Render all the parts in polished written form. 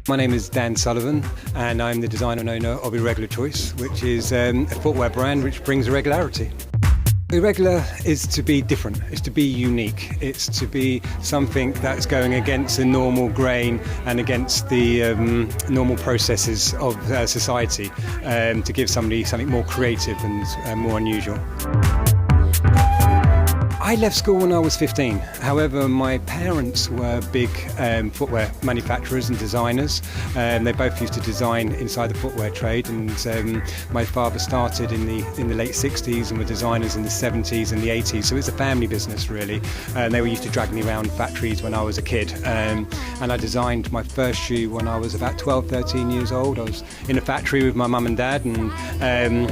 My name is Dan Sullivan and I'm the designer and owner of Irregular Choice, which is a footwear brand which brings irregularity. Irregular is to be different, it's to be unique, it's to be something that's going against the normal grain and against the normal processes of society, to give somebody something more creative and more unusual. I left school when I was 15. However, my parents were big footwear manufacturers and designers. They both used to design inside the footwear trade, and my father started in the late 60s and were designers in the 70s and the 80s. So it's a family business, really. They were used to drag me around factories when I was a kid. And I designed my first shoe when I was about 12, 13 years old. I was in a factory with my mum and dad, and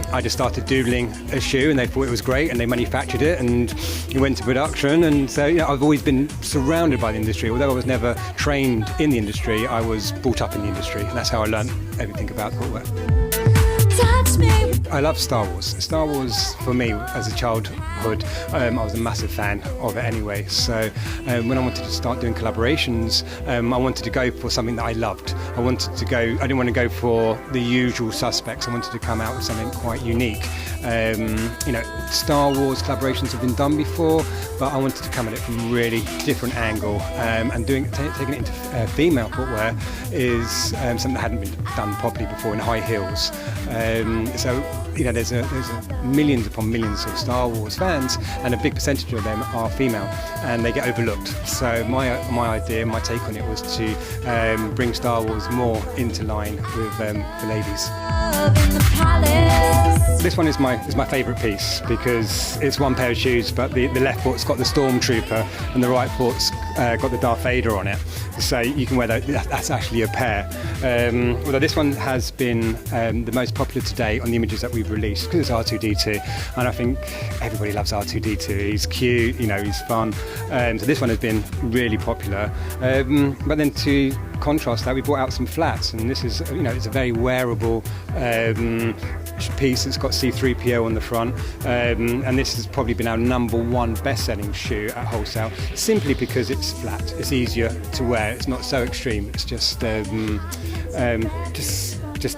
I just started doodling a shoe, and they thought it was great, and they manufactured it, and it went to production. And so, I've always been surrounded by the industry. Although I was never trained in the industry, I was brought up in the industry, and that's how I learned everything about footwear. I love Star Wars. Star Wars, for me, as a childhood, I was a massive fan of it anyway. So when I wanted to start doing collaborations, I wanted to go for something that I loved. I didn't want to go for the usual suspects. I wanted to come out with something quite unique. Star Wars collaborations have been done before, but I wanted to come at it from a really different angle. And taking it into female footwear is something that hadn't been done properly before, in high heels. There's millions upon millions of Star Wars fans, and a big percentage of them are female, and they get overlooked. So my idea, my take on it was to bring Star Wars more into line with the ladies. This one is my favourite piece because it's one pair of shoes, but the left foot's got the Stormtrooper and the right foot's got the Darth Vader on it. So you can wear that. That's actually a pair. Although this one has been the most popular today on the images that we've released, because it's R2-D2, and I think everybody loves R2-D2. He's cute, he's fun. So this one has been really popular. But then to contrast that, we brought out some flats, and this is, it's a very wearable piece. It's got C3PO on the front, and this has probably been our #1 best-selling shoe at wholesale, simply because it's flat. It's easier to wear. It's not so extreme. It's just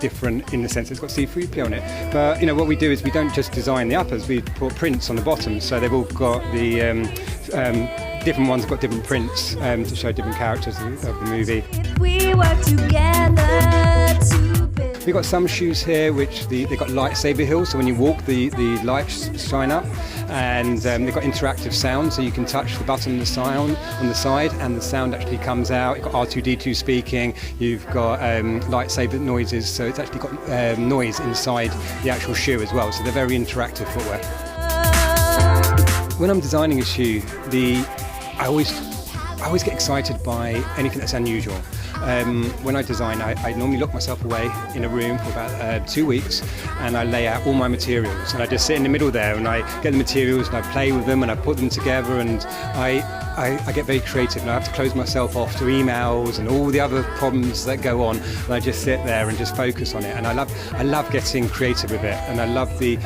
different in the sense it's got C3PO on it. But what we do is we don't just design the uppers. We put prints on the bottom, so they've all got the different ones have got different prints to show different characters of the movie. If we work together We've got some shoes here which they've got lightsaber heels, so when you walk the lights shine up, and they've got interactive sound, so you can touch the button on the side and the sound actually comes out. You've got R2-D2 speaking, you've got lightsaber noises, so it's actually got noise inside the actual shoe as well, so they're very interactive footwear. When I'm designing a shoe, I always get excited by anything that's unusual. When I design, I normally lock myself away in a room for about 2 weeks, and I lay out all my materials, and I just sit in the middle there and I get the materials and I play with them and I put them together, and I get very creative, and I have to close myself off to emails and all the other problems that go on, and I just sit there and just focus on it. And I love getting creative with it, and I love the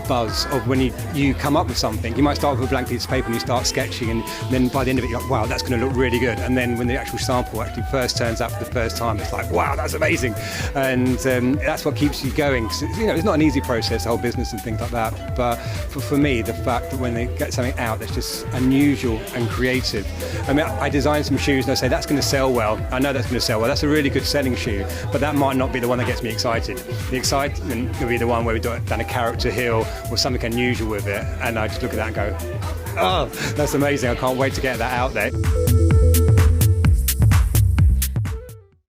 buzz of when you come up with something. You might start with a blank piece of paper and you start sketching, and then by the end of it you're like, wow, that's going to look really good. And then when the actual sample actually first turns up for the first time, it's like, wow, that's amazing. And that's what keeps you going. So, it's not an easy process, the whole business and things like that. But for me, the fact that when they get something out that's just unusual and creative. I mean, I design some shoes and I say, that's going to sell well. I know that's going to sell well. That's a really good selling shoe, but that might not be the one that gets me excited. The excitement will be the one where we've done a character hill or something unusual with it, and I just look at that and go, oh, that's amazing, I can't wait to get that out there.